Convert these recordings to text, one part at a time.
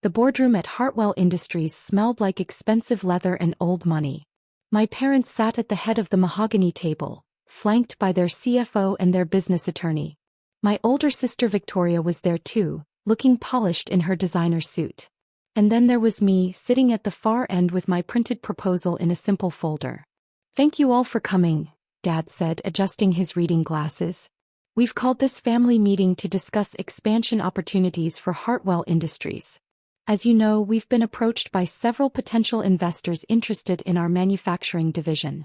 The boardroom at Hartwell Industries smelled like expensive leather and old money. My parents sat at the head of the mahogany table, flanked by their CFO and their business attorney. My older sister Victoria was there too, looking polished in her designer suit. And then there was me, sitting at the far end with my printed proposal in a simple folder. "Thank you all for coming," Dad said, adjusting his reading glasses. "We've called this family meeting to discuss expansion opportunities for Hartwell Industries. As you know, we've been approached by several potential investors interested in our manufacturing division."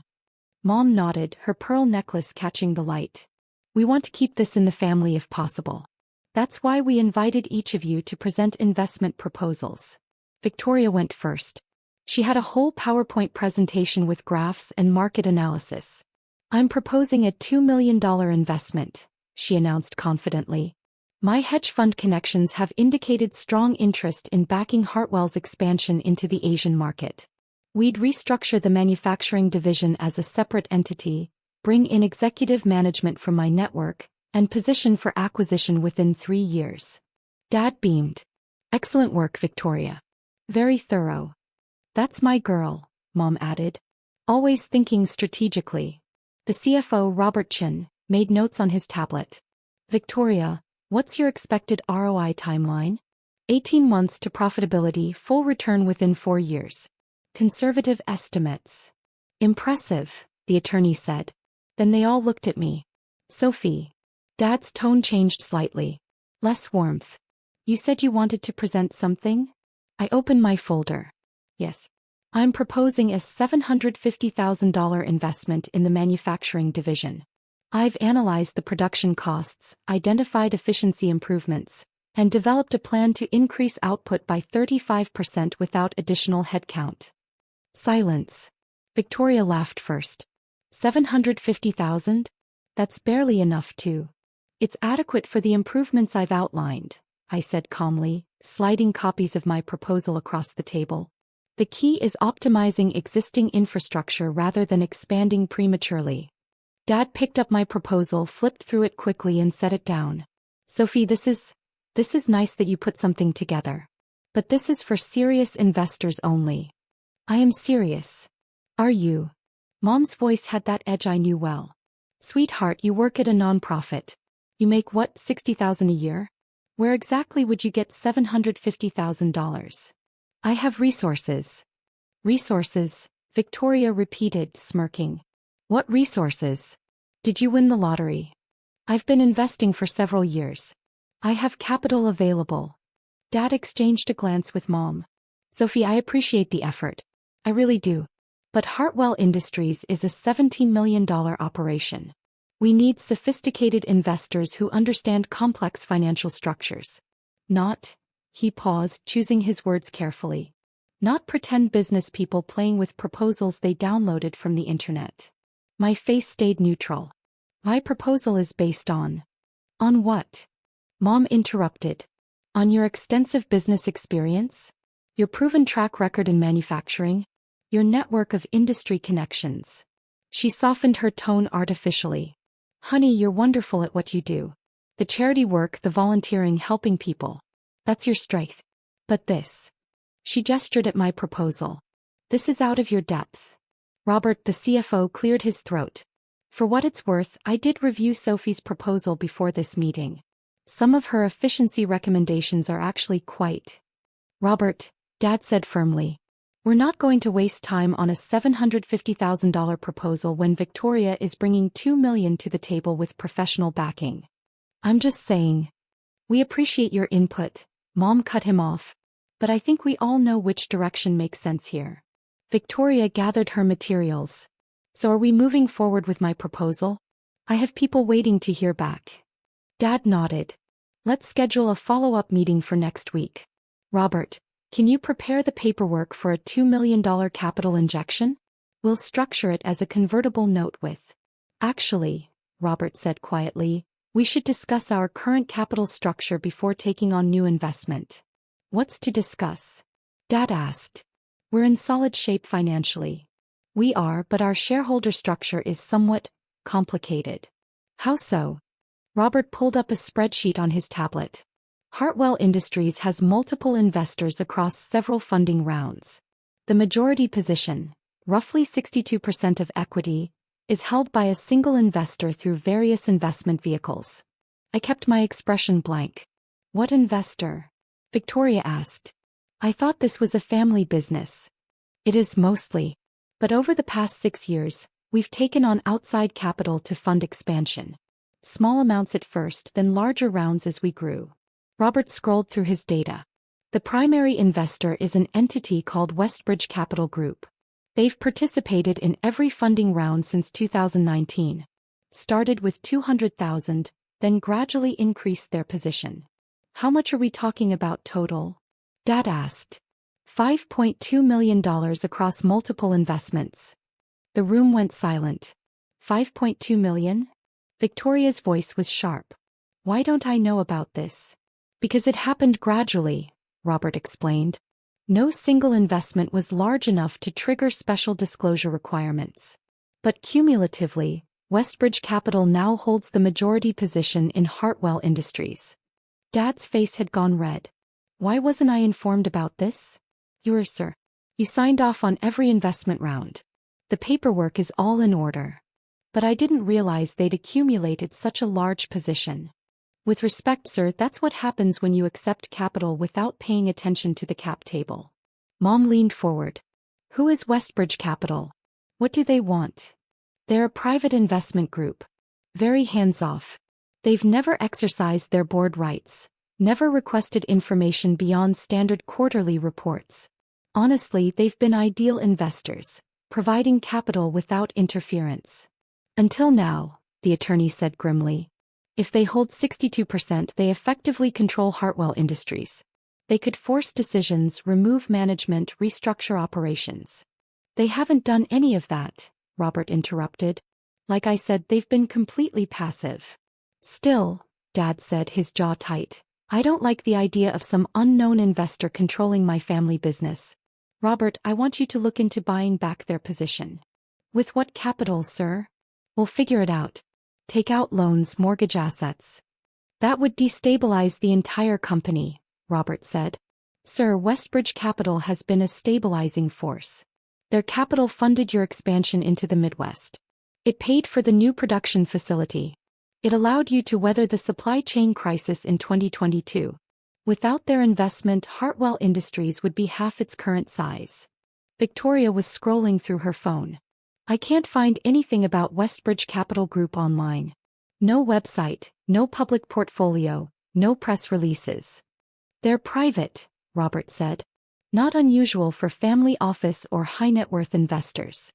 Mom nodded, her pearl necklace catching the light. "We want to keep this in the family if possible. That's why we invited each of you to present investment proposals." Victoria went first. She had a whole PowerPoint presentation with graphs and market analysis. "I'm proposing a $2 million investment," she announced confidently. "My hedge fund connections have indicated strong interest in backing Hartwell's expansion into the Asian market. We'd restructure the manufacturing division as a separate entity, bring in executive management from my network, and position for acquisition within 3 years." Dad beamed. "Excellent work, Victoria. Very thorough." "That's my girl," Mom added. "Always thinking strategically." The CFO, Robert Chin, made notes on his tablet. "Victoria, what's your expected ROI timeline?" 18 months to profitability, full return within 4 years. Conservative estimates." "Impressive," the attorney said. Then they all looked at me. "Sophie." Dad's tone changed slightly. Less warmth. "You said you wanted to present something?" I opened my folder. "Yes. I'm proposing a $750,000 investment in the manufacturing division. I've analyzed the production costs, identified efficiency improvements, and developed a plan to increase output by 35% without additional headcount." Silence. Victoria laughed first. $750,000? That's barely enough to. "It's adequate for the improvements I've outlined," I said calmly, sliding copies of my proposal across the table. "The key is optimizing existing infrastructure rather than expanding prematurely." Dad picked up my proposal, flipped through it quickly and set it down. "Sophie, this is nice that you put something together. But this is for serious investors only." "I am serious." "Are you?" Mom's voice had that edge I knew well. "Sweetheart, you work at a nonprofit. You make what, $60,000 a year? Where exactly would you get $750,000? "I have resources." "Resources?" Victoria repeated, smirking. "What resources? Did you win the lottery?" "I've been investing for several years. I have capital available." Dad exchanged a glance with Mom. "Sophie, I appreciate the effort. I really do. But Hartwell Industries is a $17 million operation. We need sophisticated investors who understand complex financial structures. Not," he paused, choosing his words carefully, "not pretend business people playing with proposals they downloaded from the internet." My face stayed neutral. "My proposal is based on." "On what?" Mom interrupted. "On your extensive business experience? Your proven track record in manufacturing? Your network of industry connections." She softened her tone artificially. "Honey, you're wonderful at what you do. The charity work, the volunteering, helping people. That's your strength. But this." She gestured at my proposal. "This is out of your depth." Robert, the CFO, cleared his throat. "For what it's worth, I did review Sophie's proposal before this meeting. Some of her efficiency recommendations are actually quite." "Robert," Dad said firmly, "we're not going to waste time on a $750,000 proposal when Victoria is bringing $2 million to the table with professional backing. I'm just saying." "We appreciate your input," Mom cut him off. "But I think we all know which direction makes sense here." Victoria gathered her materials. "So are we moving forward with my proposal? I have people waiting to hear back." Dad nodded. "Let's schedule a follow-up meeting for next week. Robert, can you prepare the paperwork for a $2 million capital injection? We'll structure it as a convertible note with." "Actually," Robert said quietly, "we should discuss our current capital structure before taking on new investment." "What's to discuss?" Dad asked. "We're in solid shape financially." "We are, but our shareholder structure is somewhat complicated." "How so?" Robert pulled up a spreadsheet on his tablet. Hartwell Industries has multiple investors across several funding rounds. The majority position, roughly 62% of equity, is held by a single investor through various investment vehicles. I kept my expression blank. What investor? Victoria asked. I thought this was a family business. It is mostly. But over the past 6 years, we've taken on outside capital to fund expansion. Small amounts at first, then larger rounds as we grew. Robert scrolled through his data. The primary investor is an entity called Westbridge Capital Group. They've participated in every funding round since 2019. Started with $200,000, then gradually increased their position. How much are we talking about total? Dad asked. $5.2 million across multiple investments. The room went silent. $5.2 million? Victoria's voice was sharp. Why don't I know about this? Because it happened gradually, Robert explained. No single investment was large enough to trigger special disclosure requirements. But cumulatively, Westbridge Capital now holds the majority position in Hartwell Industries. Dad's face had gone red. Why wasn't I informed about this? Sir. You signed off on every investment round. The paperwork is all in order. But I didn't realize they'd accumulated such a large position. With respect, sir, that's what happens when you accept capital without paying attention to the cap table. Mom leaned forward. Who is Westbridge Capital? What do they want? They're a private investment group. Very hands-off. They've never exercised their board rights, never requested information beyond standard quarterly reports. Honestly, they've been ideal investors, providing capital without interference. Until now, the attorney said grimly. If they hold 62%, they effectively control Hartwell Industries. They could force decisions, remove management, restructure operations. They haven't done any of that, Robert interrupted. Like I said, they've been completely passive. Still, Dad said, his jaw tight, I don't like the idea of some unknown investor controlling my family business. Robert, I want you to look into buying back their position. With what capital, sir? We'll figure it out. Take out loans, mortgage assets. That would destabilize the entire company, Robert said. Sir, Westbridge Capital has been a stabilizing force. Their capital funded your expansion into the Midwest. It paid for the new production facility. It allowed you to weather the supply chain crisis in 2022. Without their investment, Hartwell Industries would be half its current size. Victoria was scrolling through her phone. I can't find anything about Westbridge Capital Group online. No website, no public portfolio, no press releases. They're private, Robert said. Not unusual for family office or high-net-worth investors.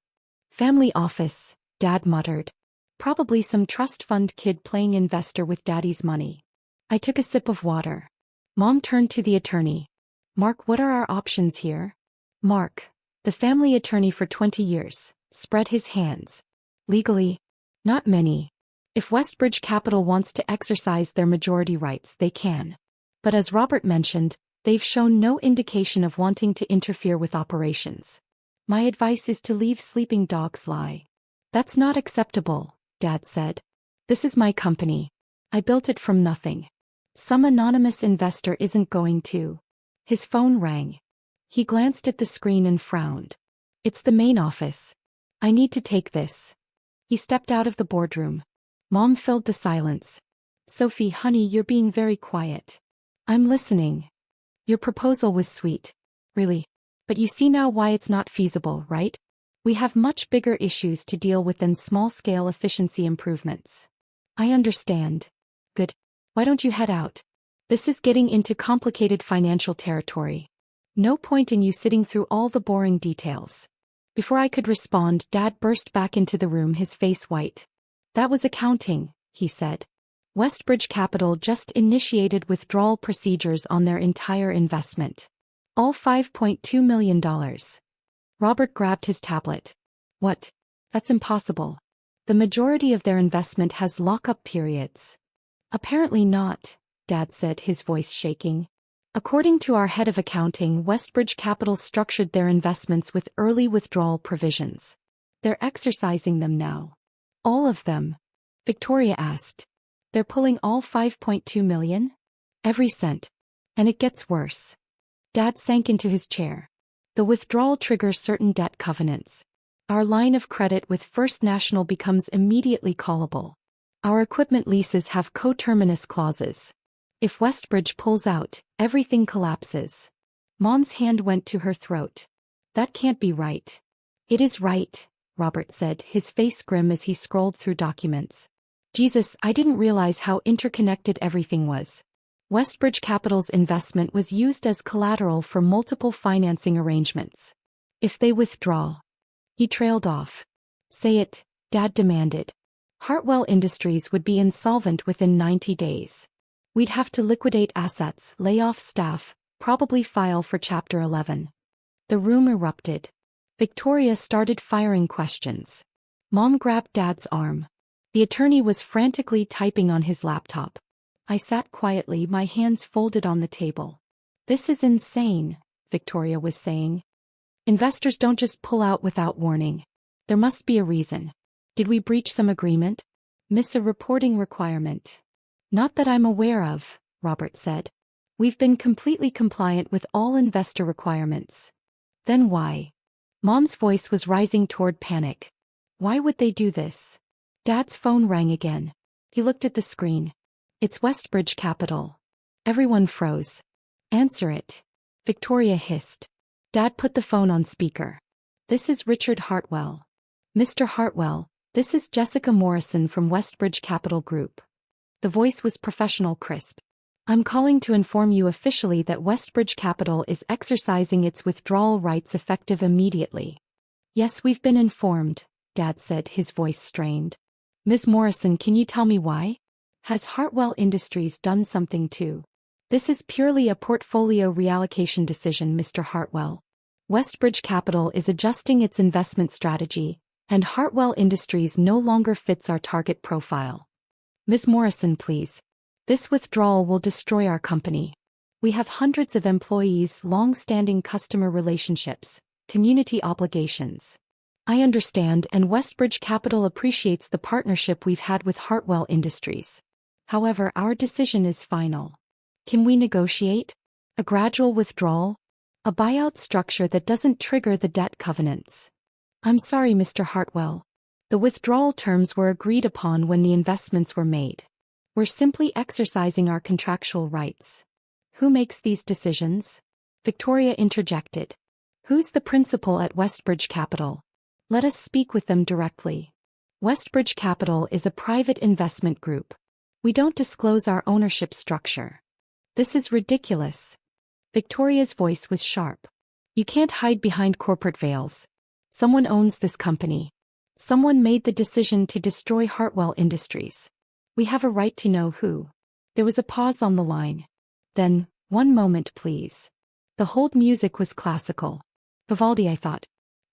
Family office, Dad muttered. Probably some trust fund kid playing investor with Daddy's money. I took a sip of water. Mom turned to the attorney. Mark, what are our options here? Mark, the family attorney for 20 years. Spread his hands. Legally, not many. If Westbridge Capital wants to exercise their majority rights, they can. But as Robert mentioned, they've shown no indication of wanting to interfere with operations. My advice is to leave sleeping dogs lie. That's not acceptable, Dad said. This is my company. I built it from nothing. Some anonymous investor isn't going to. His phone rang. He glanced at the screen and frowned. It's the main office. I need to take this. He stepped out of the boardroom. Mom filled the silence. Sophie, honey, you're being very quiet. I'm listening. Your proposal was sweet. Really. But you see now why it's not feasible, right? We have much bigger issues to deal with than small-scale efficiency improvements. I understand. Good. Why don't you head out? This is getting into complicated financial territory. No point in you sitting through all the boring details. Before I could respond, Dad burst back into the room, his face white. That was accounting, he said. Westbridge Capital just initiated withdrawal procedures on their entire investment. All $5.2 million. Robert grabbed his tablet. What? That's impossible. The majority of their investment has lock-up periods. Apparently not, Dad said, his voice shaking. According to our head of accounting, Westbridge Capital structured their investments with early withdrawal provisions. They're exercising them now. All of them? Victoria asked. They're pulling all $5.2 million? Every cent. And it gets worse. Dad sank into his chair. The withdrawal triggers certain debt covenants. Our line of credit with First National becomes immediately callable. Our equipment leases have coterminous clauses. If Westbridge pulls out, everything collapses. Mom's hand went to her throat. That can't be right. It is right, Robert said, his face grim as he scrolled through documents. Jesus, I didn't realize how interconnected everything was. Westbridge Capital's investment was used as collateral for multiple financing arrangements. If they withdraw. He trailed off. Say it, Dad demanded. Hartwell Industries would be insolvent within 90 days. We'd have to liquidate assets, lay off staff, probably file for Chapter 11. The room erupted. Victoria started firing questions. Mom grabbed Dad's arm. The attorney was frantically typing on his laptop. I sat quietly, my hands folded on the table. This is insane, Victoria was saying. Investors don't just pull out without warning. There must be a reason. Did we breach some agreement? Miss a reporting requirement? Not that I'm aware of, Robert said. We've been completely compliant with all investor requirements. Then why? Mom's voice was rising toward panic. Why would they do this? Dad's phone rang again. He looked at the screen. It's Westbridge Capital. Everyone froze. Answer it. Victoria hissed. Dad put the phone on speaker. This is Richard Hartwell. Mr. Hartwell, this is Jessica Morrison from Westbridge Capital Group. The voice was professional, crisp. I'm calling to inform you officially that Westbridge Capital is exercising its withdrawal rights effective immediately. Yes, we've been informed, Dad said, his voice strained. Ms. Morrison, can you tell me why? Has Hartwell Industries done something too? This is purely a portfolio reallocation decision, Mr. Hartwell. Westbridge Capital is adjusting its investment strategy, and Hartwell Industries no longer fits our target profile. Ms. Morrison, please. This withdrawal will destroy our company. We have hundreds of employees, long-standing customer relationships, community obligations. I understand, and Westbridge Capital appreciates the partnership we've had with Hartwell Industries. However, our decision is final. Can we negotiate? A gradual withdrawal? A buyout structure that doesn't trigger the debt covenants? I'm sorry, Mr. Hartwell. The withdrawal terms were agreed upon when the investments were made. We're simply exercising our contractual rights. Who makes these decisions? Victoria interjected. Who's the principal at Westbridge Capital? Let us speak with them directly. Westbridge Capital is a private investment group. We don't disclose our ownership structure. This is ridiculous. Victoria's voice was sharp. You can't hide behind corporate veils. Someone owns this company. Someone made the decision to destroy Hartwell Industries. We have a right to know who. There was a pause on the line. Then, one moment please. The hold music was classical. Vivaldi, I thought.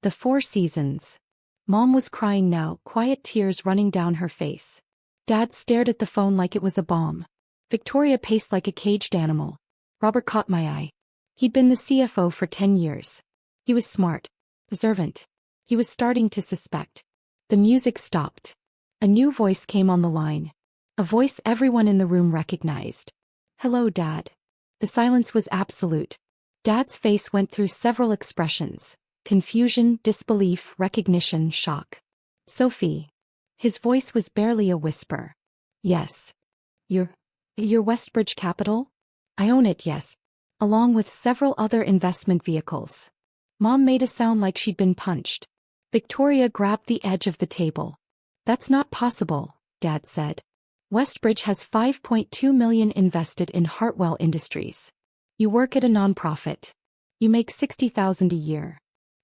The Four Seasons. Mom was crying now, quiet tears running down her face. Dad stared at the phone like it was a bomb. Victoria paced like a caged animal. Robert caught my eye. He'd been the CFO for 10 years. He was smart. Observant. He was starting to suspect. The music stopped. A new voice came on the line. A voice everyone in the room recognized. Hello, Dad. The silence was absolute. Dad's face went through several expressions. Confusion, disbelief, recognition, shock. Sophie. His voice was barely a whisper. Yes. You're Westbridge Capital? I own it, yes. Along with several other investment vehicles. Mom made a sound like she'd been punched. Victoria grabbed the edge of the table. That's not possible, Dad said. Westbridge has $5.2 million invested in Hartwell Industries. You work at a nonprofit. You make $60,000 a year.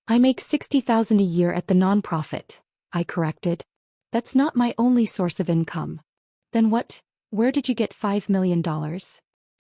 I make $60,000 a year at the nonprofit, I corrected. That's not my only source of income. Then what? Where did you get $5 million?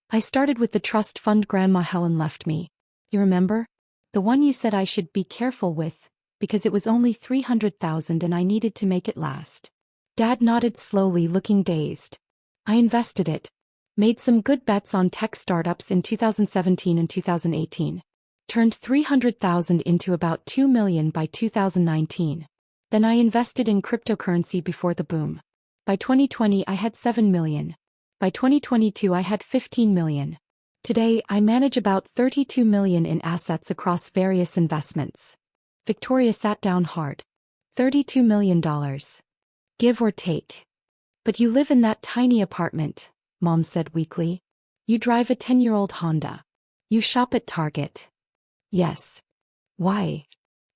I started with the trust fund Grandma Helen left me. You remember? The one you said I should be careful with, because it was only $300,000 and I needed to make it last. Dad nodded slowly, looking dazed. I invested it. Made some good bets on tech startups in 2017 and 2018. Turned $300,000 into about $2 million by 2019. Then I invested in cryptocurrency before the boom. By 2020 I had $7 million. By 2022 I had 15 million. Today, I manage about 32 million in assets across various investments. Victoria sat down hard. $32 million. Give or take. But you live in that tiny apartment, Mom said weakly. You drive a 10-year-old Honda. You shop at Target. Yes. Why?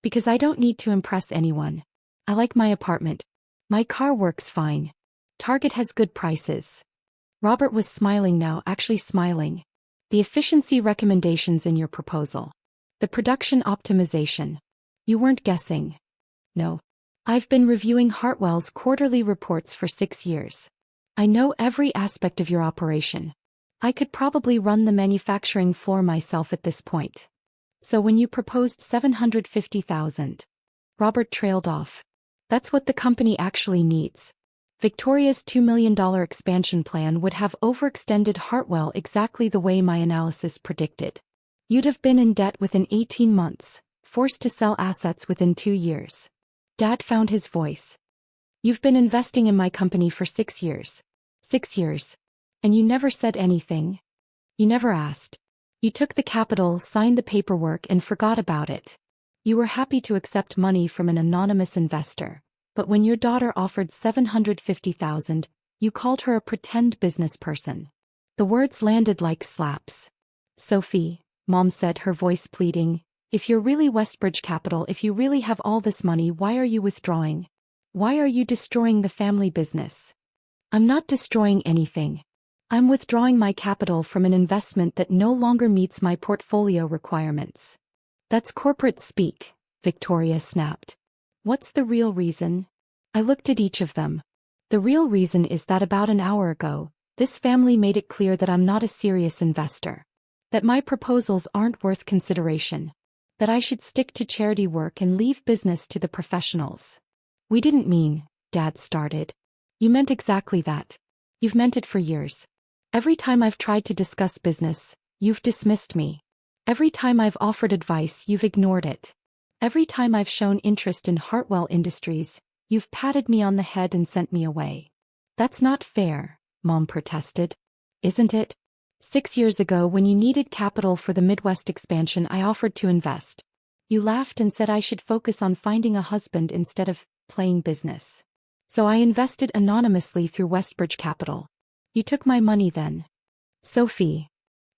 Because I don't need to impress anyone. I like my apartment. My car works fine. Target has good prices. Robert was smiling now, actually smiling. The efficiency recommendations in your proposal. The production optimization. You weren't guessing. No. I've been reviewing Hartwell's quarterly reports for 6 years. I know every aspect of your operation. I could probably run the manufacturing floor myself at this point. So when you proposed 750,000, Robert trailed off. That's what the company actually needs. Victoria's $2 million expansion plan would have overextended Hartwell exactly the way my analysis predicted. You'd have been in debt within 18 months, forced to sell assets within 2 years. Dad found his voice. You've been investing in my company for 6 years. 6 years. And you never said anything. You never asked. You took the capital, signed the paperwork, and forgot about it. You were happy to accept money from an anonymous investor. But when your daughter offered 750,000, you called her a pretend business person. The words landed like slaps. Sophie, Mom said, her voice pleading, if you're really Westbridge Capital, if you really have all this money, why are you withdrawing? Why are you destroying the family business? I'm not destroying anything. I'm withdrawing my capital from an investment that no longer meets my portfolio requirements. That's corporate speak, Victoria snapped. What's the real reason? I looked at each of them. The real reason is that about an hour ago, this family made it clear that I'm not a serious investor. That my proposals aren't worth consideration. That I should stick to charity work and leave business to the professionals. We didn't mean, Dad started. You meant exactly that. You've meant it for years. Every time I've tried to discuss business, you've dismissed me. Every time I've offered advice, you've ignored it. Every time I've shown interest in Hartwell Industries, you've patted me on the head and sent me away. That's not fair, Mom protested. Isn't it? 6 years ago, when you needed capital for the Midwest expansion, I offered to invest. You laughed and said I should focus on finding a husband instead of playing business. So I invested anonymously through Westbridge Capital. You took my money then. Sophie.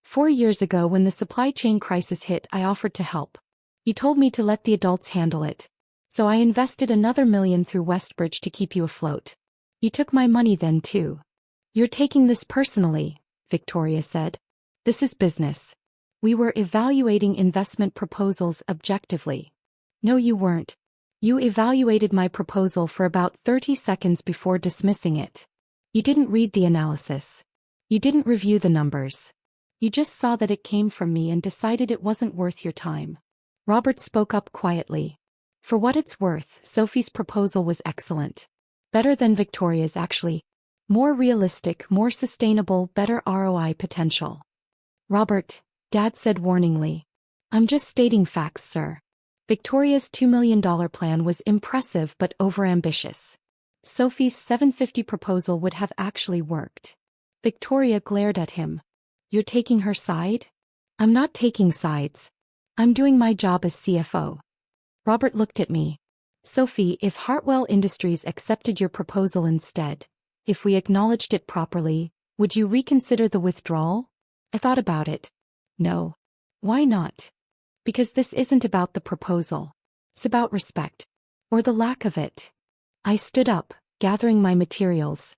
4 years ago, when the supply chain crisis hit, I offered to help. You told me to let the adults handle it. So I invested another $1 million through Westbridge to keep you afloat. You took my money then too. You're taking this personally, Victoria said. This is business. We were evaluating investment proposals objectively. No, you weren't. You evaluated my proposal for about 30 seconds before dismissing it. You didn't read the analysis. You didn't review the numbers. You just saw that it came from me and decided it wasn't worth your time. Robert spoke up quietly. For what it's worth, Sophie's proposal was excellent. Better than Victoria's, actually. More realistic, more sustainable, better ROI potential. Robert, Dad said warningly. I'm just stating facts, sir. Victoria's $2 million plan was impressive but overambitious. Sophie's 750 proposal would have actually worked. Victoria glared at him. You're taking her side? I'm not taking sides. I'm doing my job as CFO. Robert looked at me. Sophie, if Hartwell Industries accepted your proposal instead, if we acknowledged it properly, would you reconsider the withdrawal? I thought about it. No. Why not? Because this isn't about the proposal. It's about respect. Or the lack of it. I stood up, gathering my materials.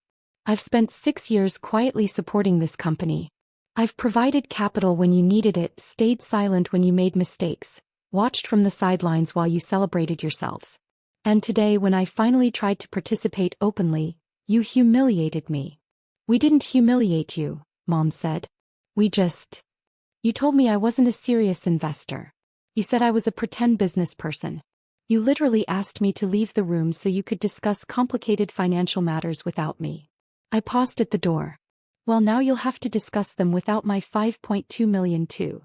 I've spent 6 years quietly supporting this company. I've provided capital when you needed it, stayed silent when you made mistakes, watched from the sidelines while you celebrated yourselves. And today, when I finally tried to participate openly, you humiliated me. We didn't humiliate you, Mom said. You told me I wasn't a serious investor. You said I was a pretend business person. You literally asked me to leave the room so you could discuss complicated financial matters without me. I paused at the door. Well, now you'll have to discuss them without my $5.2 million too.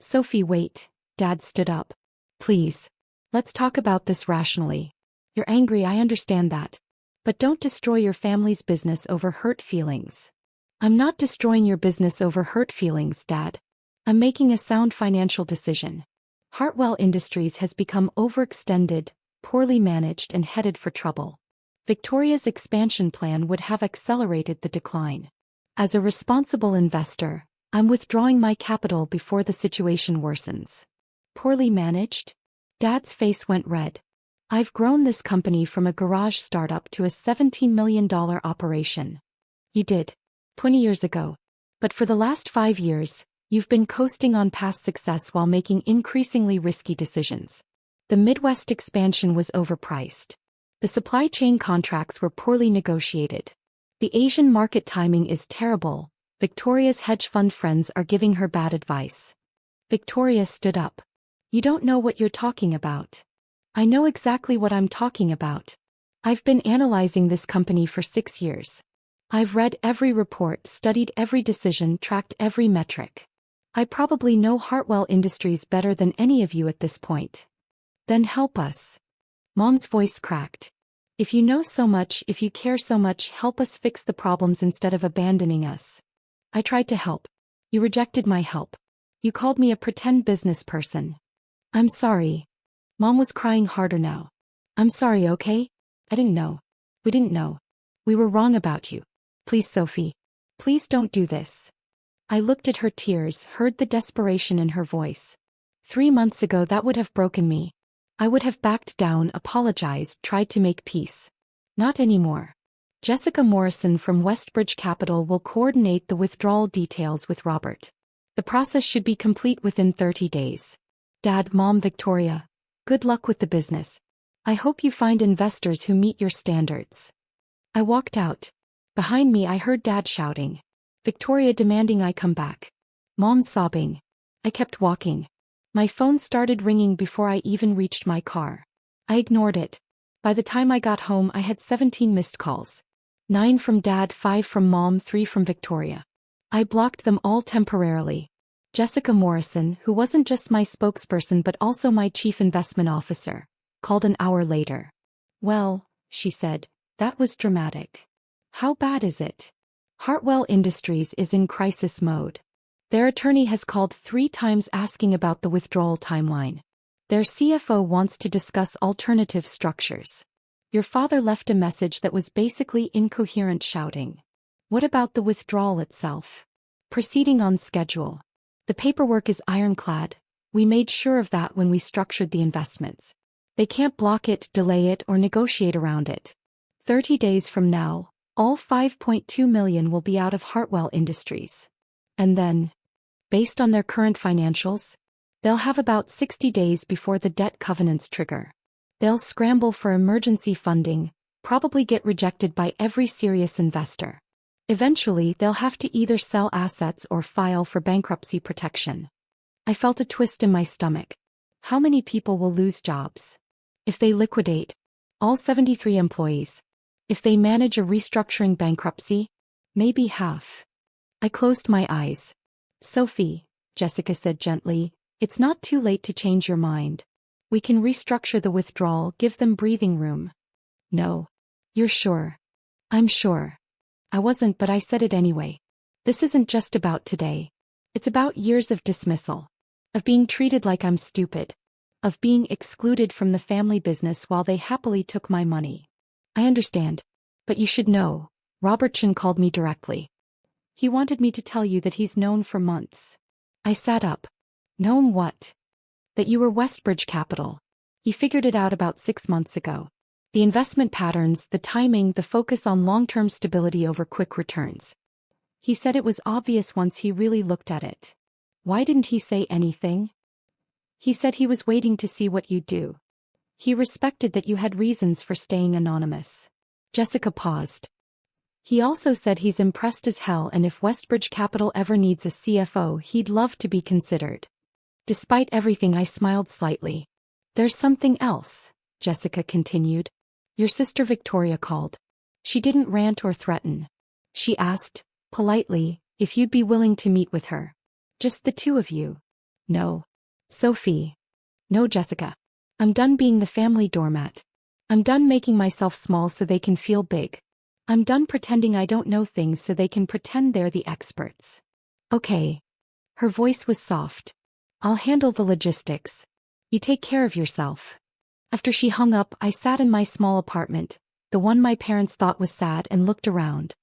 Sophie, wait. Dad stood up. Please. Let's talk about this rationally. You're angry, I understand that. But don't destroy your family's business over hurt feelings. I'm not destroying your business over hurt feelings, Dad. I'm making a sound financial decision. Hartwell Industries has become overextended, poorly managed, and headed for trouble. Victoria's expansion plan would have accelerated the decline. As a responsible investor, I'm withdrawing my capital before the situation worsens. Poorly managed? Dad's face went red. I've grown this company from a garage startup to a $17 million operation. You did. 20 years ago. But for the last 5 years, you've been coasting on past success while making increasingly risky decisions. The Midwest expansion was overpriced. The supply chain contracts were poorly negotiated. The Asian market timing is terrible. Victoria's hedge fund friends are giving her bad advice. Victoria stood up. You don't know what you're talking about. I know exactly what I'm talking about. I've been analyzing this company for 6 years. I've read every report, studied every decision, tracked every metric. I probably know Hartwell Industries better than any of you at this point. Then help us. Mom's voice cracked. If you know so much, if you care so much, help us fix the problems instead of abandoning us. I tried to help. You rejected my help. You called me a pretend business person. I'm sorry. Mom was crying harder now. I'm sorry, okay? I didn't know. We didn't know. We were wrong about you. Please, Sophie. Please don't do this. I looked at her tears, heard the desperation in her voice. 3 months ago that would have broken me. I would have backed down, apologized, tried to make peace. Not anymore. Jessica Morrison from Westbridge Capital will coordinate the withdrawal details with Robert. The process should be complete within 30 days. Dad, Mom, Victoria, good luck with the business. I hope you find investors who meet your standards. I walked out. Behind me I heard Dad shouting. Victoria demanding I come back. Mom sobbing. I kept walking. My phone started ringing before I even reached my car. I ignored it. By the time I got home I had 17 missed calls. 9 from Dad, 5 from Mom, 3 from Victoria. I blocked them all temporarily. Jessica Morrison, who wasn't just my spokesperson but also my chief investment officer, called an hour later. Well, she said, that was dramatic. How bad is it? Hartwell Industries is in crisis mode. Their attorney has called 3 times asking about the withdrawal timeline. Their CFO wants to discuss alternative structures. Your father left a message that was basically incoherent, shouting. What about the withdrawal itself? Proceeding on schedule. The paperwork is ironclad. We made sure of that when we structured the investments. They can't block it, delay it, or negotiate around it. 30 days from now, all $5.2 million will be out of Hartwell Industries. And then, based on their current financials, they'll have about 60 days before the debt covenants trigger. They'll scramble for emergency funding, probably get rejected by every serious investor. Eventually, they'll have to either sell assets or file for bankruptcy protection. I felt a twist in my stomach. How many people will lose jobs? If they liquidate all 73 employees. If they manage a restructuring bankruptcy, maybe half. I closed my eyes. Sophie, Jessica said gently, it's not too late to change your mind. We can restructure the withdrawal, give them breathing room. No. You're sure? I'm sure. I wasn't, but I said it anyway. This isn't just about today. It's about years of dismissal. Of being treated like I'm stupid. Of being excluded from the family business while they happily took my money. I understand. But you should know, Robert Chen called me directly. He wanted me to tell you that he's known for months. I sat up. Known what? That you were Westbridge Capital. He figured it out about 6 months ago. The investment patterns, the timing, the focus on long-term stability over quick returns. He said it was obvious once he really looked at it. Why didn't he say anything? He said he was waiting to see what you'd do. He respected that you had reasons for staying anonymous. Jessica paused. He also said he's impressed as hell, and if Westbridge Capital ever needs a CFO, he'd love to be considered. Despite everything, I smiled slightly. There's something else, Jessica continued. Your sister Victoria called. She didn't rant or threaten. She asked, politely, if you'd be willing to meet with her. Just the 2 of you. No. Sophie. No, Jessica. I'm done being the family doormat. I'm done making myself small so they can feel big. I'm done pretending I don't know things so they can pretend they're the experts. Okay. Her voice was soft. I'll handle the logistics. You take care of yourself. After she hung up, I sat in my small apartment, the one my parents thought was sad, and looked around.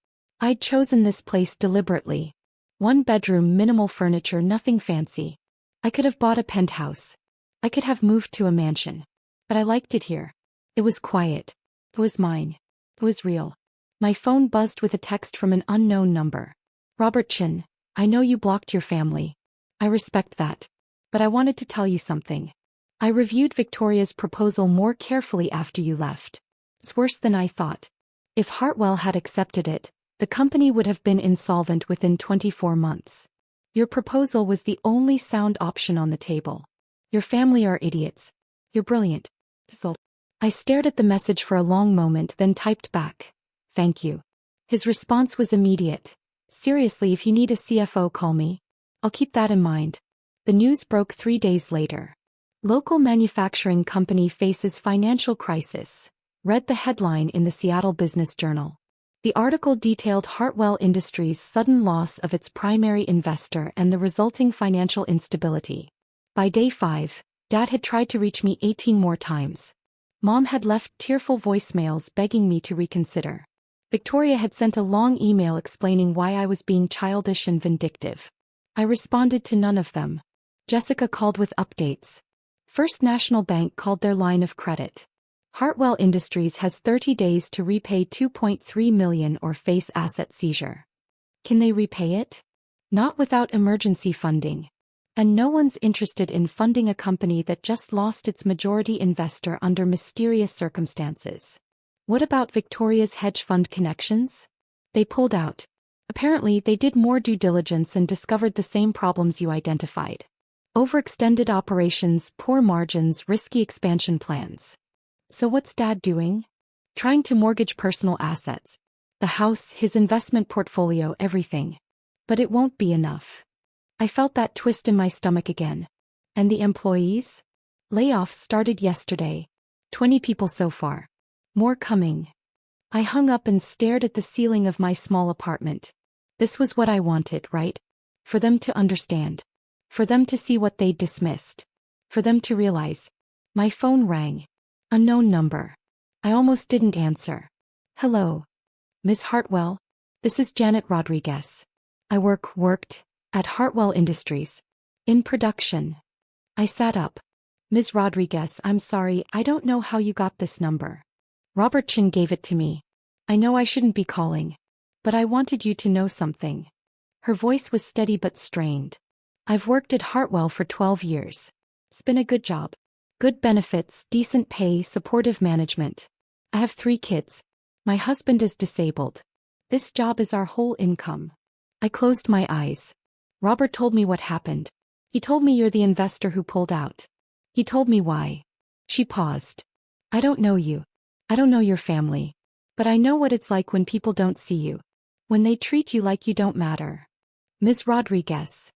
I'd chosen this place deliberately. One bedroom, minimal furniture, nothing fancy. I could have bought a penthouse. I could have moved to a mansion. But I liked it here. It was quiet. It was mine. It was real. My phone buzzed with a text from an unknown number. Robert Chin, I know you blocked your family. I respect that. But I wanted to tell you something. I reviewed Victoria's proposal more carefully after you left. It's worse than I thought. If Hartwell had accepted it, the company would have been insolvent within 24 months. Your proposal was the only sound option on the table. Your family are idiots. You're brilliant. So, I stared at the message for a long moment, then typed back, "Thank you." His response was immediate. "Seriously, if you need a CFO, call me. I'll keep that in mind." The news broke 3 days later. Local manufacturing company faces financial crisis, read the headline in the Seattle Business Journal. The article detailed Hartwell Industries' sudden loss of its primary investor and the resulting financial instability. By day 5, Dad had tried to reach me 18 more times. Mom had left tearful voicemails begging me to reconsider. Victoria had sent a long email explaining why I was being childish and vindictive. I responded to none of them. Jessica called with updates. First National Bank called their line of credit. Hartwell Industries has 30 days to repay $2.3 million or face asset seizure. Can they repay it? Not without emergency funding. And no one's interested in funding a company that just lost its majority investor under mysterious circumstances. What about Victoria's hedge fund connections? They pulled out. Apparently, they did more due diligence and discovered the same problems you identified. Overextended operations, poor margins, risky expansion plans. So what's Dad doing? Trying to mortgage personal assets. The house, his investment portfolio, everything. But it won't be enough. I felt that twist in my stomach again. And the employees? Layoffs started yesterday. 20 people so far. More coming. I hung up and stared at the ceiling of my small apartment. This was what I wanted, right? For them to understand. For them to see what they'd dismissed. For them to realize. My phone rang. Unknown number. I almost didn't answer. Hello. Ms. Hartwell? This is Janet Rodriguez. I worked at Hartwell Industries. In production. I sat up. Ms. Rodriguez, I'm sorry, I don't know how you got this number. Robert Chin gave it to me. I know I shouldn't be calling. But I wanted you to know something. Her voice was steady but strained. I've worked at Hartwell for 12 years. It's been a good job. Good benefits, decent pay, supportive management. I have 3 kids. My husband is disabled. This job is our whole income. I closed my eyes. Robert told me what happened. He told me you're the investor who pulled out. He told me why. She paused. I don't know you. I don't know your family. But I know what it's like when people don't see you. When they treat you like you don't matter. Ms. Rodriguez.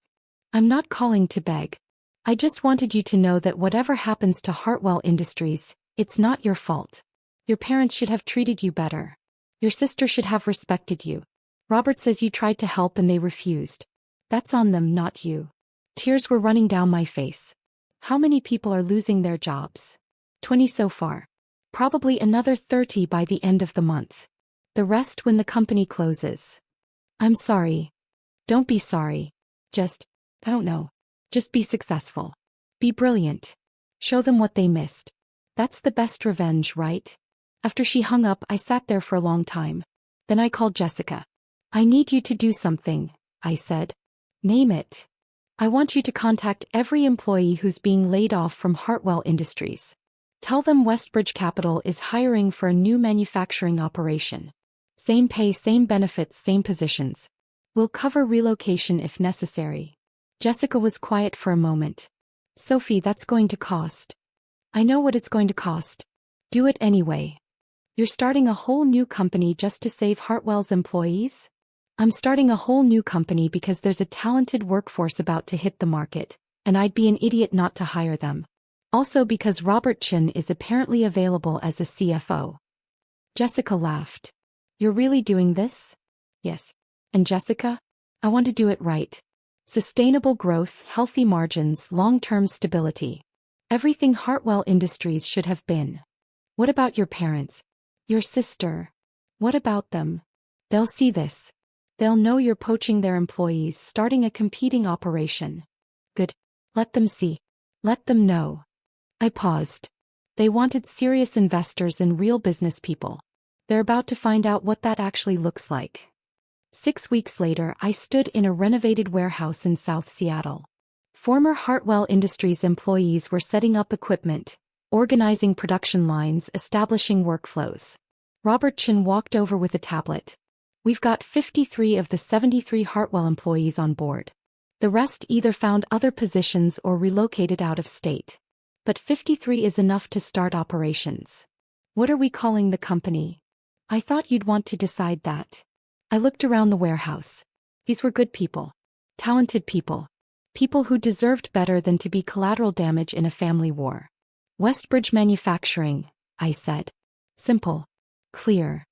I'm not calling to beg. I just wanted you to know that whatever happens to Hartwell Industries, it's not your fault. Your parents should have treated you better. Your sister should have respected you. Robert says you tried to help and they refused. That's on them, not you. Tears were running down my face. How many people are losing their jobs? 20 so far. Probably another 30 by the end of the month. The rest when the company closes. I'm sorry. Don't be sorry. I don't know. Just be successful. Be brilliant. Show them what they missed. That's the best revenge, right? After she hung up, I sat there for a long time. Then I called Jessica. I need you to do something, I said. Name it. I want you to contact every employee who's being laid off from Hartwell Industries. Tell them Westbridge Capital is hiring for a new manufacturing operation. Same pay, same benefits, same positions. We'll cover relocation if necessary. Jessica was quiet for a moment. Sophie, that's going to cost. I know what it's going to cost. Do it anyway. You're starting a whole new company just to save Hartwell's employees? I'm starting a whole new company because there's a talented workforce about to hit the market, and I'd be an idiot not to hire them. Also because Robert Chin is apparently available as a CFO. Jessica laughed. You're really doing this? Yes. And Jessica? I want to do it right. Sustainable growth, healthy margins, long-term stability. Everything Hartwell Industries should have been. What about your parents? Your sister? What about them? They'll see this. They'll know you're poaching their employees, starting a competing operation. Good. Let them see. Let them know. I paused. They wanted serious investors and real business people. They're about to find out what that actually looks like. 6 weeks later, I stood in a renovated warehouse in South Seattle. Former Hartwell Industries employees were setting up equipment, organizing production lines, establishing workflows. Robert Chin walked over with a tablet. We've got 53 of the 73 Hartwell employees on board. The rest either found other positions or relocated out of state. But 53 is enough to start operations. What are we calling the company? I thought you'd want to decide that. I looked around the warehouse. These were good people. Talented people. People who deserved better than to be collateral damage in a family war. Westbridge Manufacturing, I said. Simple. Clear.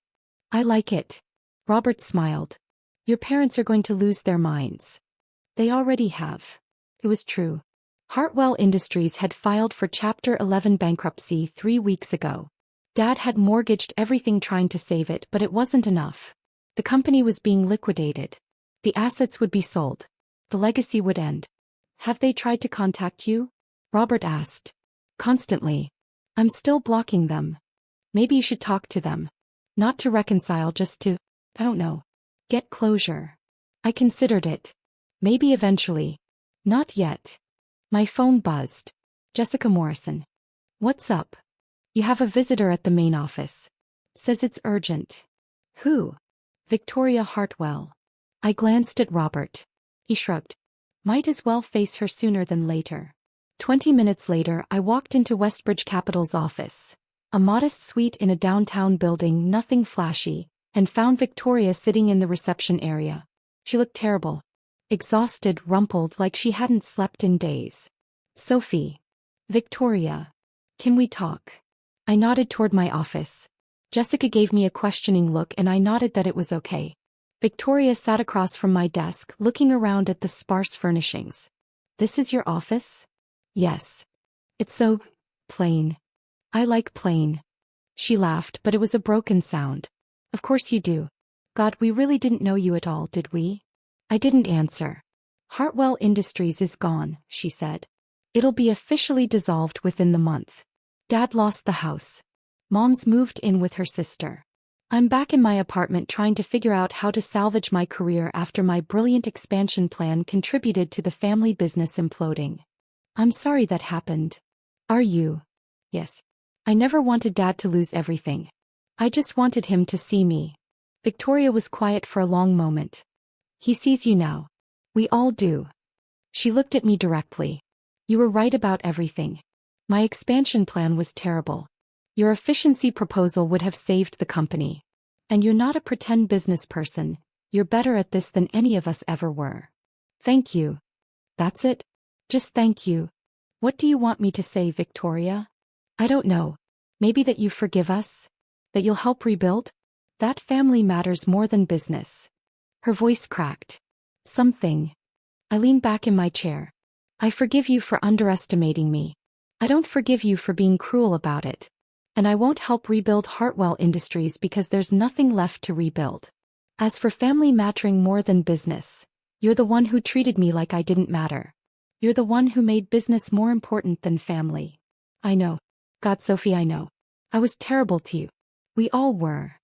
I like it. Robert smiled. Your parents are going to lose their minds. They already have. It was true. Hartwell Industries had filed for Chapter 11 bankruptcy 3 weeks ago. Dad had mortgaged everything trying to save it, but it wasn't enough. The company was being liquidated. The assets would be sold. The legacy would end. Have they tried to contact you? Robert asked. Constantly. I'm still blocking them. Maybe you should talk to them. Not to reconcile, just to, I don't know, get closure. I considered it. Maybe eventually. Not yet. My phone buzzed. Jessica Morrison. What's up? You have a visitor at the main office. Says it's urgent. Who? Victoria Hartwell. I glanced at Robert. He shrugged. Might as well face her sooner than later. 20 minutes later, I walked into Westbridge Capital's office. A modest suite in a downtown building, nothing flashy, and found Victoria sitting in the reception area. She looked terrible. Exhausted, rumpled, like she hadn't slept in days. Sophie. Victoria. Can we talk? I nodded toward my office. Jessica gave me a questioning look and I nodded that it was okay. Victoria sat across from my desk, looking around at the sparse furnishings. This is your office? Yes. It's so plain. I like plain. She laughed, but it was a broken sound. Of course you do. God, we really didn't know you at all, did we? I didn't answer. Hartwell Industries is gone, she said. It'll be officially dissolved within the month. Dad lost the house. Mom's moved in with her sister. I'm back in my apartment trying to figure out how to salvage my career after my brilliant expansion plan contributed to the family business imploding. I'm sorry that happened. Are you? Yes. I never wanted Dad to lose everything. I just wanted him to see me. Victoria was quiet for a long moment. He sees you now. We all do. She looked at me directly. You were right about everything. My expansion plan was terrible. Your efficiency proposal would have saved the company. And you're not a pretend business person. You're better at this than any of us ever were. Thank you. That's it? Just thank you. What do you want me to say, Victoria? I don't know. Maybe that you forgive us? That you'll help rebuild? That family matters more than business. Her voice cracked. Something. I leaned back in my chair. I forgive you for underestimating me. I don't forgive you for being cruel about it. And I won't help rebuild Hartwell Industries because there's nothing left to rebuild. As for family mattering more than business, you're the one who treated me like I didn't matter. You're the one who made business more important than family. I know. God, Sophie, I know. I was terrible to you. We all were.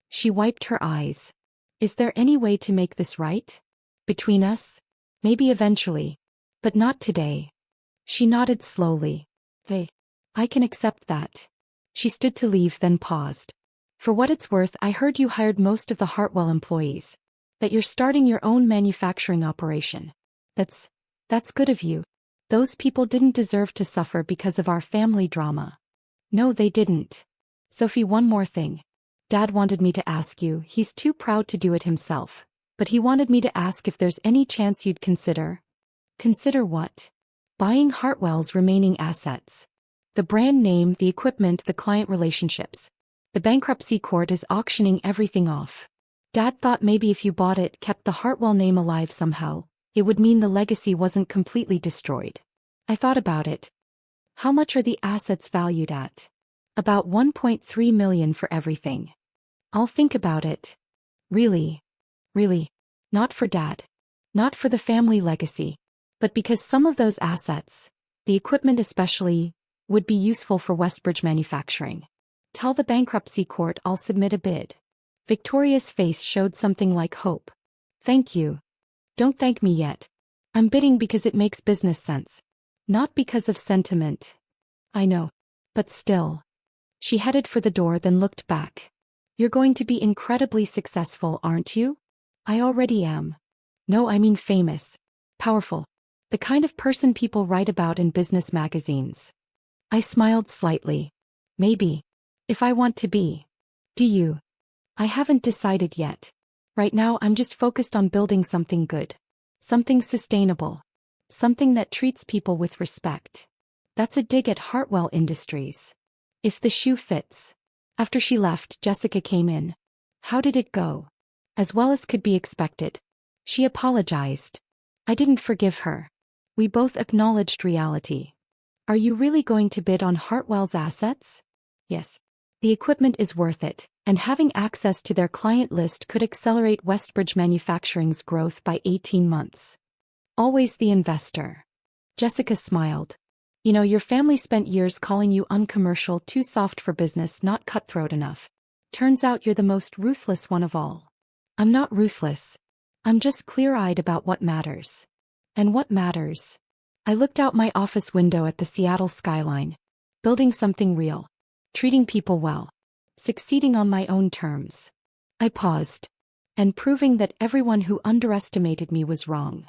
She wiped her eyes. Is there any way to make this right? Between us? Maybe eventually. But not today. She nodded slowly. Hey, I can accept that. She stood to leave, then paused. For what it's worth, I heard you hired most of the Hartwell employees. That you're starting your own manufacturing operation. That's good of you. Those people didn't deserve to suffer because of our family drama. No, they didn't. Sophie, one more thing. Dad wanted me to ask you, he's too proud to do it himself. But he wanted me to ask if there's any chance you'd consider. Consider what? Buying Hartwell's remaining assets. The brand name, the equipment, the client relationships. The bankruptcy court is auctioning everything off. Dad thought maybe if you bought it, kept the Hartwell name alive somehow, it would mean the legacy wasn't completely destroyed. I thought about it. How much are the assets valued at? About $1.3 million for everything. I'll think about it. Really? Really? Not for Dad. Not for the family legacy. But because some of those assets, the equipment especially, would be useful for Westbridge Manufacturing. Tell the bankruptcy court I'll submit a bid. Victoria's face showed something like hope. Thank you. Don't thank me yet. I'm bidding because it makes business sense. Not because of sentiment. I know. But still. She headed for the door then looked back. You're going to be incredibly successful, aren't you? I already am. No, I mean famous. Powerful. The kind of person people write about in business magazines. I smiled slightly. Maybe. If I want to be. Do you? I haven't decided yet. Right now I'm just focused on building something good. Something sustainable. Something that treats people with respect. That's a dig at Hartwell Industries. If the shoe fits. After she left, Jessica came in. How did it go? As well as could be expected. She apologized. I didn't forgive her. We both acknowledged reality. Are you really going to bid on Hartwell's assets? Yes. The equipment is worth it, and having access to their client list could accelerate Westbridge Manufacturing's growth by 18 months. Always the investor. Jessica smiled. You know, your family spent years calling you uncommercial, too soft for business, not cutthroat enough. Turns out you're the most ruthless one of all. I'm not ruthless. I'm just clear-eyed about what matters. And what matters? I looked out my office window at the Seattle skyline. Building something real. Treating people well. Succeeding on my own terms. I paused. And proving that everyone who underestimated me was wrong.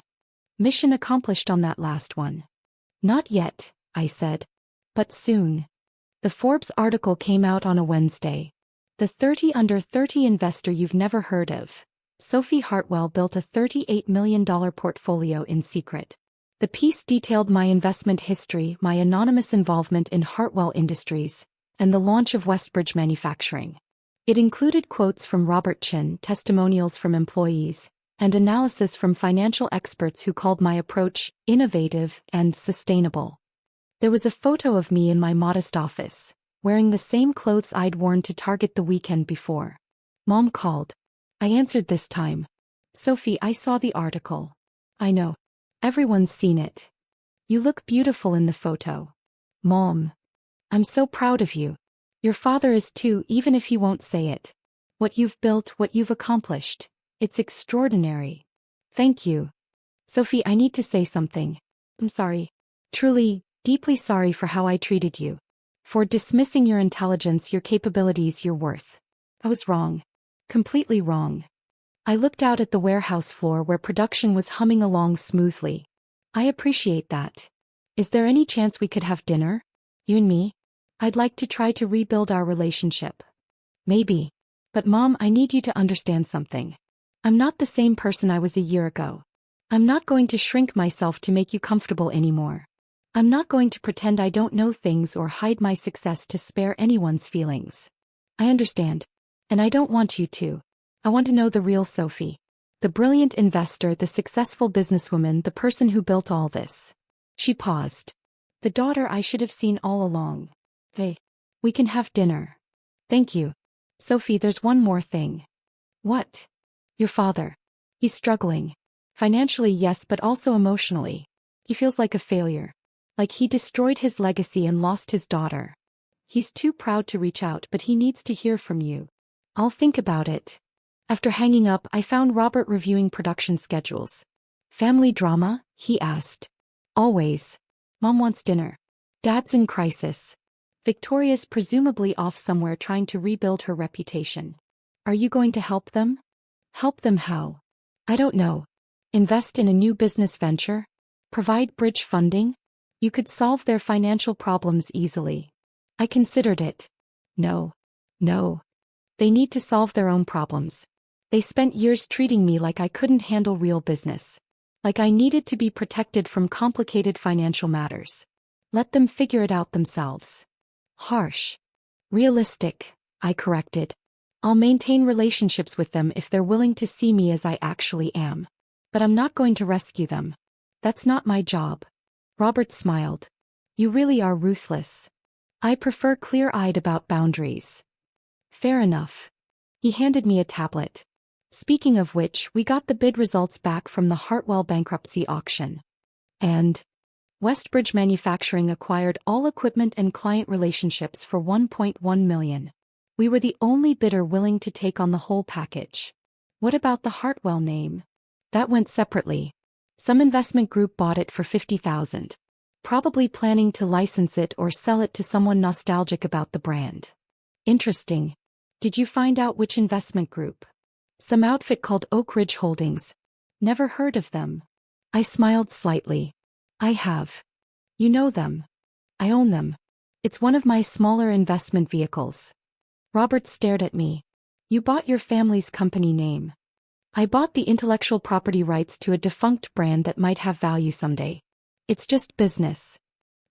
Mission accomplished on that last one. Not yet, I said. But soon. The Forbes article came out on a Wednesday. The 30 under 30 investor you've never heard of. Sophie Hartwell built a $38 million portfolio in secret. The piece detailed my investment history, my anonymous involvement in Hartwell Industries, and the launch of Westbridge Manufacturing. It included quotes from Robert Chin, testimonials from employees, and analysis from financial experts who called my approach innovative and sustainable. There was a photo of me in my modest office, wearing the same clothes I'd worn to Target the weekend before. Mom called. I answered this time. Sophie, I saw the article. I know. Everyone's seen it. You look beautiful in the photo. Mom. I'm so proud of you. Your father is too, even if he won't say it. What you've built, what you've accomplished. It's extraordinary. Thank you. Sophie, I need to say something. I'm sorry. Truly, deeply sorry for how I treated you. For dismissing your intelligence, your capabilities, your worth. I was wrong. Completely wrong. I looked out at the warehouse floor where production was humming along smoothly. I appreciate that. Is there any chance we could have dinner? You and me? I'd like to try to rebuild our relationship. Maybe. But Mom, I need you to understand something. I'm not the same person I was a year ago. I'm not going to shrink myself to make you comfortable anymore. I'm not going to pretend I don't know things or hide my success to spare anyone's feelings. I understand. And I don't want you to. I want to know the real Sophie. The brilliant investor, the successful businesswoman, the person who built all this. She paused. The daughter I should have seen all along. Hey, we can have dinner. Thank you. Sophie, there's one more thing. What? Your father. He's struggling. Financially, yes, but also emotionally. He feels like a failure. Like he destroyed his legacy and lost his daughter. He's too proud to reach out, but he needs to hear from you. I'll think about it. After hanging up, I found Robert reviewing production schedules. Family drama? He asked. Always. Mom wants dinner. Dad's in crisis. Victoria's presumably off somewhere trying to rebuild her reputation. Are you going to help them? Help them how? I don't know. Invest in a new business venture? Provide bridge funding? You could solve their financial problems easily. I considered it. No. No. They need to solve their own problems. They spent years treating me like I couldn't handle real business. Like I needed to be protected from complicated financial matters. Let them figure it out themselves. Harsh. Realistic. I corrected. I'll maintain relationships with them if they're willing to see me as I actually am. But I'm not going to rescue them. That's not my job. Robert smiled. You really are ruthless. I prefer clear-eyed about boundaries. Fair enough. He handed me a tablet. Speaking of which, we got the bid results back from the Hartwell bankruptcy auction. And Westbridge Manufacturing acquired all equipment and client relationships for $1.1 million. We were the only bidder willing to take on the whole package. What about the Hartwell name? That went separately. Some investment group bought it for $50,000. Probably planning to license it or sell it to someone nostalgic about the brand. Interesting. Did you find out which investment group? Some outfit called Oak Ridge Holdings. Never heard of them. I smiled slightly. I have. You know them. I own them. It's one of my smaller investment vehicles. Robert stared at me. You bought your family's company name. I bought the intellectual property rights to a defunct brand that might have value someday. It's just business.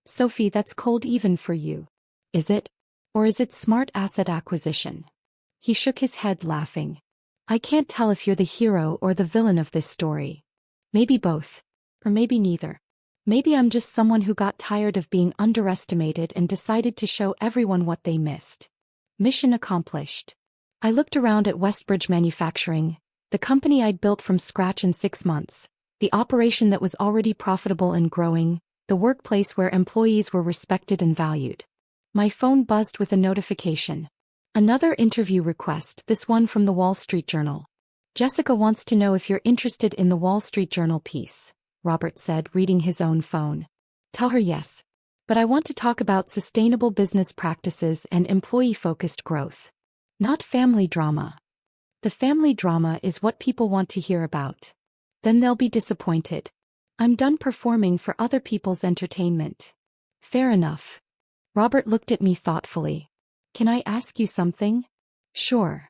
Sophie, that's cold even for you. Is it? Or is it smart asset acquisition? He shook his head, laughing. I can't tell if you're the hero or the villain of this story. Maybe both. Or maybe neither. Maybe I'm just someone who got tired of being underestimated and decided to show everyone what they missed. Mission accomplished. I looked around at Westbridge Manufacturing, the company I'd built from scratch in 6 months, the operation that was already profitable and growing, the workplace where employees were respected and valued. My phone buzzed with a notification. Another interview request, this one from the Wall Street Journal. Jessica wants to know if you're interested in the Wall Street Journal piece, Robert said, reading his own phone. Tell her yes. But I want to talk about sustainable business practices and employee-focused growth. Not family drama. The family drama is what people want to hear about. Then they'll be disappointed. I'm done performing for other people's entertainment. Fair enough. Robert looked at me thoughtfully. Can I ask you something? Sure.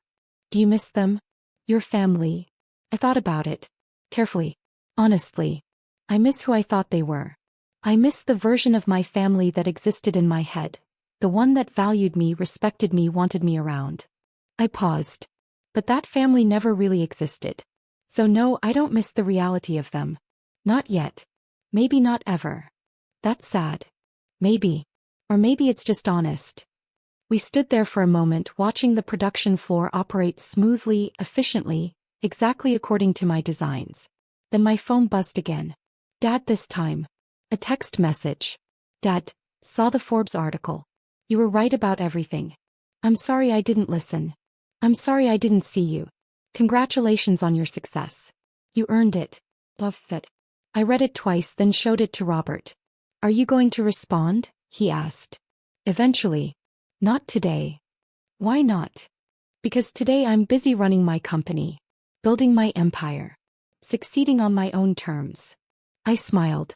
Do you miss them? Your family? I thought about it. Carefully. Honestly. I miss who I thought they were. I miss the version of my family that existed in my head. The one that valued me, respected me, wanted me around. I paused. But that family never really existed. So no, I don't miss the reality of them. Not yet. Maybe not ever. That's sad. Maybe. Or maybe it's just honest. We stood there for a moment watching the production floor operate smoothly, efficiently, exactly according to my designs. Then my phone buzzed again. Dad this time. A text message. Dad, saw the Forbes article. You were right about everything. I'm sorry I didn't listen. I'm sorry I didn't see you. Congratulations on your success. You earned it. Love it. I read it twice, then showed it to Robert. Are you going to respond? He asked. Eventually. Not today. Why not? Because today I'm busy running my company. Building my empire. Succeeding on my own terms. I smiled.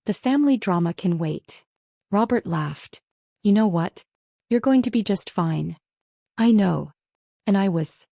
The family drama can wait. Robert laughed. You know what? You're going to be just fine. I know. And I was.